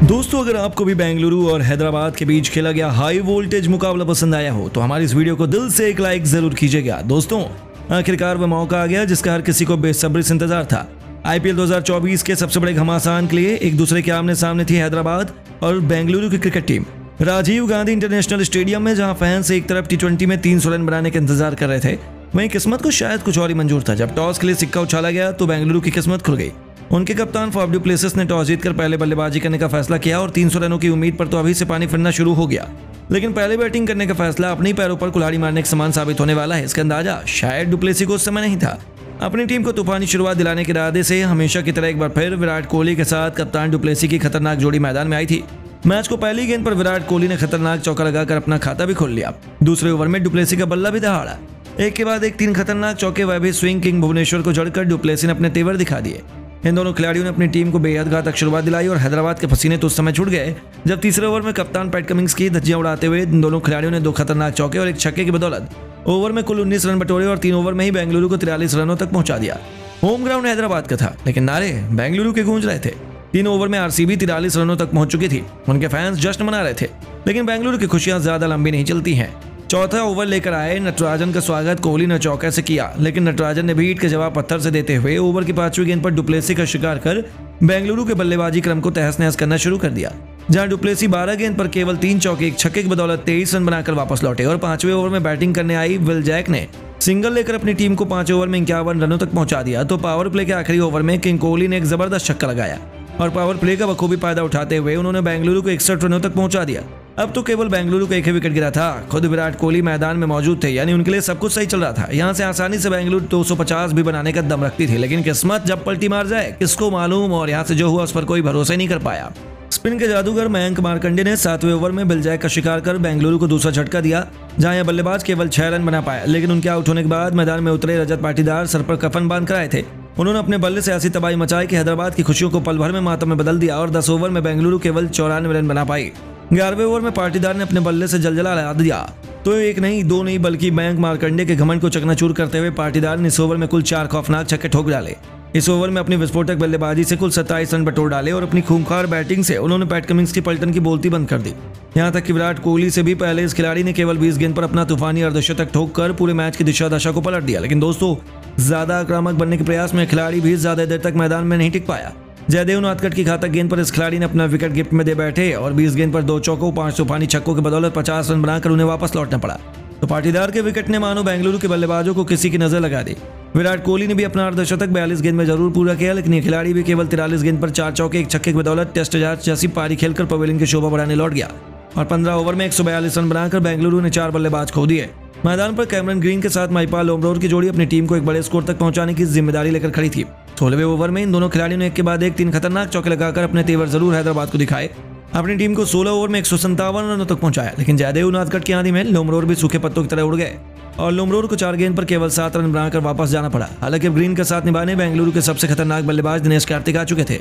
दोस्तों, अगर आपको भी बेंगलुरु और हैदराबाद के बीच खेला गया हाई वोल्टेज मुकाबला पसंद आया हो तो हमारी इस वीडियो को दिल से एक लाइक जरूर कीजिएगा। दोस्तों, आखिरकार वह मौका आ गया जिसका हर किसी को बेसब्री से इंतजार था। आईपीएल 2024 के सबसे बड़े घमासान के लिए एक दूसरे के आमने सामने थी हैदराबाद और बेंगलुरु की cricket team. Rajiv Gandhi international stadium में जहां फैंस एक तरफ टी20 में 300 रन बनाने का इंतजार कर रहे थे, वहीं किस्मत को शायद कुछ और ही मंजूर था। जब टॉस के लिए सिक्का उछाला गया तो बेंगलुरु की किस्मत खुल गई। उनके कप्तान फाफ डू प्लेसिस ने टॉस जीतकर पहले बल्लेबाजी करने का फैसला किया और 300 रनों की उम्मीद पर तो अभी से पानी फिरना शुरू हो गया। लेकिन पहले बैटिंग करने का फैसला अपने ही पैरों पर कुल्हाड़ी मारने के समान साबित होने वाला है, इसका अंदाजा शायद डू प्लेसी को उस समय नहीं था। अपनी टीम को तूफानी शुरुआत दिलाने के इरादे से हमेशा की तरह एक बार फिर विराट कोहली के साथ कप्तान डू प्लेसी की खतरनाक जोड़ी मैदान में आई थी। मैच को पहली गेंद पर विराट कोहली ने खतरनाक चौका लगाकर अपना खाता भी खोल लिया। दूसरे ओवर में डू प्लेसी का बल्ला भी दहाड़ा। एक के बाद एक 3 खतरनाक चौके, वह भी स्विंग किंग भुवनेश्वर को जड़कर डू प्लेसी ने अपने तेवर दिखा दिए। इन दोनों खिलाड़ियों ने अपनी टीम को बेहद घातक शुरुआत दिलाई और हैदराबाद के पसीने तो उस समय छूट गए जब तीसरे ओवर में कप्तान पैट कमिंस की धज्जियां उड़ाते हुए इन दोनों खिलाड़ियों ने 2 खतरनाक चौके और एक छक्के की बदौलत ओवर में कुल 19 रन बटोरे और 3 ओवर में ही बेंगलुरु को 43 रनों तक पहुंचा दिया। होम ग्राउंड हैदराबाद का था, लेकिन नारे बेंगलुरु के गूंज रहे थे। 3 ओवर में आरसीबी 43 रनों तक पहुंच चुकी थी। उनके फैंस जश्न मना रहे थे, लेकिन बेंगलुरु की खुशियां ज्यादा लंबी नहीं चलती हैं। चौथा ओवर लेकर आए नटराजन का स्वागत कोहली ने चौके से किया, लेकिन नटराजन ने भी ईंट के जवाब पत्थर से देते हुए ओवर की 5वीं गेंद पर डू प्लेसी का शिकार कर बेंगलुरु के बल्लेबाजी क्रम को तहस नहस करना शुरू कर दिया। जहां डू प्लेसी 12 गेंद पर केवल 3 चौके, एक छक्के की बदौलत 23 रन बनाकर वापस लौटे और 5वें ओवर में बैटिंग करने आई विल जैक ने सिंगल लेकर अपनी टीम को 5 ओवर में 51 रनों तक पहुंचा दिया। तो पावर प्ले के आखिरी ओवर में किंग कोहली ने एक जबरदस्त छक्का लगाया और पावर प्ले का बखूबी फायदा उठाते हुए उन्होंने बेंगलुरु को 61 रनों तक पहुंचा दिया। अब तो केवल बेंगलुरु का एक ही विकेट गिरा था। खुद विराट कोहली मैदान में मौजूद थे, यानी उनके लिए सब कुछ सही चल रहा था। यहां से आसानी से बेंगलुरु 250 भी बनाने का दम रखती थी, लेकिन किस्मत जब पलटी मार जाए किसको मालूम, और यहां से जो हुआ उस पर कोई भरोसा नहीं कर पाया। स्पिन के जादूगर मयंक मार्कंडे ने 7वें ओवर में विल जैक का शिकार कर बेंगलुरु को दूसरा झटका दिया, जहां यह बल्लेबाज केवल 6 रन बना पाया। लेकिन उनके आउट होने के बाद मैदान में उतरे रजत पाटीदार सर पर कफन बांध कर आए थे। उन्होंने अपने बल्ले से ऐसी तबाही मचाई कि हैदराबाद की खुशियों को पल भर में मातम में बदल दिया और 10 ओवर में बेंगलुरु केवल 94 रन बना पाई। 11वें ओवर में पाटीदार ने अपने बल्ले से जलजला लगा दिया। तो एक नहीं, 2 नहीं, बल्कि मयंक मार्कंडे के घमंड को चकनाचूर करते हुए पाटीदार ने इस ओवर में कुल 4 खौफनाक छक्के ठोक डाले। इस ओवर में अपनी विस्फोटक बल्लेबाजी से कुल 27 रन बटोर डाले और अपनी खूंखार बैटिंग से उन्होंने पैट कमिंस की पलटन की बोलती बंद कर दी। यहां तक कि विराट कोहली से भी पहले इस खिलाड़ी ने केवल 20 गेंद पर अपना तूफानी अर्धशतक ठोक कर पूरे मैच की दिशा दशा को पलट दिया। लेकिन दोस्तों, ज्यादा आक्रामक बनने के प्रयास में खिलाड़ी भी ज्यादा देर तक मैदान में नहीं टिक पाया। जयदेव नाथकट की घातक गेंद पर इस खिलाड़ी ने अपना विकेट गिफ्ट में दे बैठे और 20 गेंद पर 2 चौकों, 5 तूफानी छक्कों की बदौलत 50 रन बनाकर उन्हें वापस लौटना पड़ा। तो पाटीदार के विकेट ने मानो बेंगलुरु के बल्लेबाजों को किसी की नजर लगा दी। विराट कोहली ने भी अपना अर्धशतक 42 गेंद में जरूर पूरा किया, लेकिन ये खिलाड़ी भी केवल 43 गेंद पर 4 चौके, एक छक्के की बदौलत टेस्ट जैसी पारी खेलकर पवेलियन की शोभा बढ़ाने लौट गया और 15 ओवर में 142 रन बनाकर बेंगलुरु ने 4 बल्लेबाज खो दिए। मैदान पर कैमरन ग्रीन के साथ माइपाल लोमरोर की जोड़ी अपनी टीम को एक बड़े स्कोर तक पहुंचाने की जिम्मेदारी लेकर खड़ी थी। 16वें ओवर में इन दोनों खिलाड़ियों ने एक के बाद एक 3 खतरनाक चौके लगाकर अपने तेवर जरूर हैदराबाद को दिखाए। अपनी टीम को 16 ओवर में 157 रनों तक पहुंचाया, लेकिन जयदेव नाथकट की आंधी में लोमरोर भी सूखे पत्तों की तरह उड़ गए और लोमरोर को 4 गेंद पर केवल 7 रन बनाकर वापस जाना पड़ा। हालांकि ग्रीन का साथ निभाने बेंगलुरु के सबसे खतरनाक बल्लेबाज दिनेश कार्तिक आ चुके थे।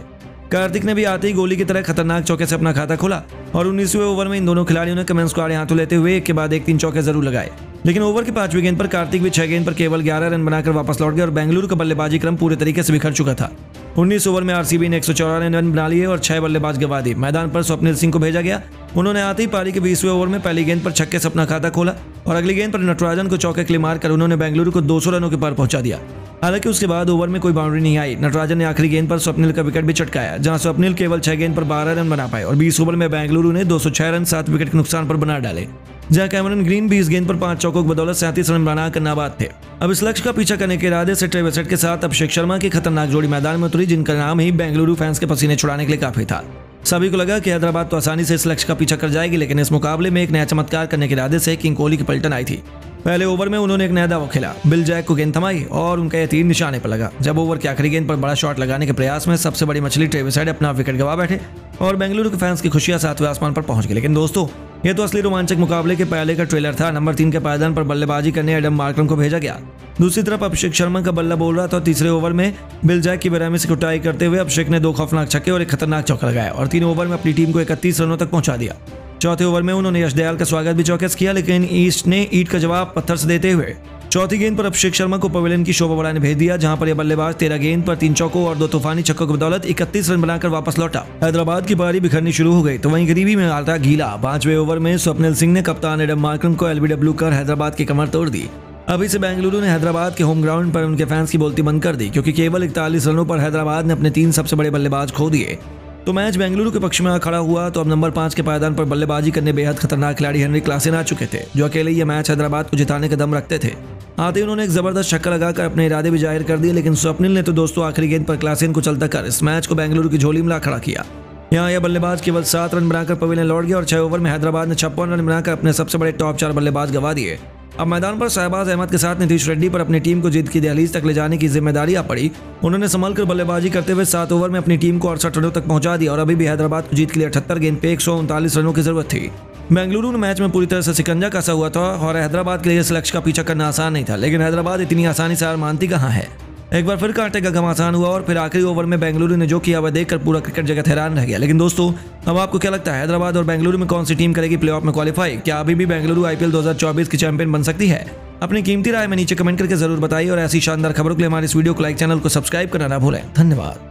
कार्तिक ने भी आते ही गोली की तरह खतरनाक चौके से अपना खाता खोला और 19वें ओवर में इन दोनों खिलाड़ियों ने कमेंस को आड़े हाथों लेते हुए एक के बाद एक 3 चौके जरूर लगाए। लेकिन ओवर की 5वीं गेंद पर कार्तिक भी 6 गेंद पर केवल 11 रन बनाकर वापस लौट गए और बेंगलुरु का बल्लेबाजी क्रम पूरे तरीके से बिखर चुका था। 19 ओवर में आरसीबी ने 194 रन बना लिए और 6 बल्लेबाज गंवा दी। मैदान पर स्वप्निल सिंह को भेजा गया। उन्होंने आते ही पारी के 20वें ओवर में पहली गेंद पर छक्के से अपना खाता खोला और अगली गेंद पर नटराजन को चौके के लिए मारकर उन्होंने बेंगलुरु को 200 रनों के पार पहुंचा दिया। हालांकि उसके बाद ओवर में कोई बाउंड्री नहीं आई। नटराजन ने आखिरी गेंद पर स्वप्निल का विकेट भी चटकाया, जहां स्वप्निल केवल 6 गेंद पर 12 रन बना पाए और 20 ओवर में बेंगलुरु ने 206 रन 7 विकेट के नुकसान पर बना डाले, जहां कैमरन ग्रीन 20 गेंद पर 5 चौकों की बदौलत 37 रन बनाकर नाबाद थे। अब इस लक्ष्य का पीछा करने के इरादे से ट्रेविस हेड के साथ अभिषेक शर्मा की खतरनाक जोड़ी मैदान में उतरी, जिनका नाम ही बेंगलुरु फैंस के पसीने छुड़ाने के लिए काफी था। सभी को लगा कि हैदराबाद तो आसानी से इस लक्ष्य का पीछा कर जाएगी, लेकिन इस मुकाबले में एक नया चमत्कार करने के इरादे से किंग कोहली की पलटन आई थी। पहले ओवर में उन्होंने एक नया दाव खेला, विल जैक को गेंद थमाई और उनका यह तीर निशाने पर लगा। जब ओवर की आखिरी गेंद पर बड़ा शॉट लगाने के प्रयास में सबसे बड़ी मछली ट्रेविस हेड अपना विकेट गवा बैठे और बेंगलुरु के फैंस की खुशियां 7वें आसमान पर पहुंच गई। लेकिन दोस्तों, यह तो असली रोमांचक मुकाबले के पहले का ट्रेलर था। नंबर 3 के पायदान पर बल्लेबाजी करने एडम मार्करम को भेजा गया। दूसरी तरफ अभिषेक शर्मा का बल्ला बोल रहा था। तीसरे ओवर में विल जैक की बेरहमी से कुटाई करते हुए अभिषेक ने 2 खौफनाक छक्के और एक खतरनाक चौका लगाया और 3 ओवर में अपनी टीम को 31 रनों तक पहुंचा दिया। चौथे ओवर में उन्होंने यश दयाल का स्वागत भी चौके से किया, लेकिन ईस्ट ने ईंट का जवाब पत्थर से देते हुए चौथी गेंद पर अभिषेक शर्मा को पवेलियन की शोभा बढ़ाने भेज दिया, जहां पर यह बल्लेबाज 13 गेंद पर 3 चौकों और 2 तूफानी छक्कों की बदौलत 31 रन बनाकर वापस लौटा। हैदराबाद की पारी बिखरनी शुरू हो गई तो वहीं गरीबी में आता गीला। 5वें ओवर में स्वप्निल सिंह ने कप्तान एडम मार्करम को एलबीडब्ल्यू कर हैदराबाद की कमर तोड़ दी। अभी से बेंगलुरु ने हैदराबाद के होम ग्राउंड पर उनके फैंस की बोलती बंद कर दी, क्योंकि केवल 41 रनों पर हैदराबाद ने अपने 3 सबसे बड़े बल्लेबाज खो दिए। तो मैच बेंगलुरु के पक्ष में खड़ा हुआ तो अब नंबर 5 के पायदान पर बल्लेबाजी करने बेहद खतरनाक खिलाड़ी हेनरी क्लासेन आ चुके थे, जो अकेले ये मैच हैदराबाद को जिताने का दम रखते थे। आते ही उन्होंने एक जबरदस्त छक्का लगाकर अपने इरादे भी जाहिर कर दिए, लेकिन स्वप्निल ने तो दोस्तों आखिरी गेंद पर क्लासेन को चलता कर इस मैच को बेंगलुरु की झोली में ला खड़ा किया। यहाँ यह बल्लेबाज केवल 7 रन बनाकर पवेलियन लौट गया और 6 ओवर में हैदराबाद ने 56 रन बनाकर अपने सबसे बड़े टॉप 4 बल्लेबाज गंवा दिए। अब मैदान पर शहबाज अहमद के साथ नीतीश रेड्डी पर अपनी टीम को जीत की दहलीज तक ले जाने की जिम्मेदारी आ पड़ी। उन्होंने संभल कर बल्लेबाजी करते हुए 7 ओवर में अपनी टीम को 68 रनों तक पहुंचा दिया और अभी भी हैदराबाद को जीत के लिए 78 गेंद पे 139 रनों की जरूरत थी। बेंगलुरु ने मैच में पूरी तरह से शिकंजा कसा हुआ था और हैदराबाद के लिए इस लक्ष्य का पीछा करना आसान नहीं था, लेकिन हैदराबाद इतनी आसानी से हार मानती कहाँ है। एक बार फिर कांटे का घमासान हुआ और फिर आखिरी ओवर में बेंगलुरु ने जो किया वह देखकर पूरा क्रिकेट जगत हैरान रह गया। लेकिन दोस्तों, अब आपको क्या लगता है, हैदराबाद और बेंगलुरु में कौन सी टीम करेगी प्लेऑफ में क्वालिफाई? क्या अभी भी बेंगलुरु आईपीएल 2024 की चैंपियन बन सकती है? अपनी कीमती राय में नीचे कमेंट करके जरूर बताइए और ऐसी शानदार खबरों के लिए हमारे इस वीडियो को लाइक, चैनल को सब्सक्राइब करना ना भूलें। धन्यवाद।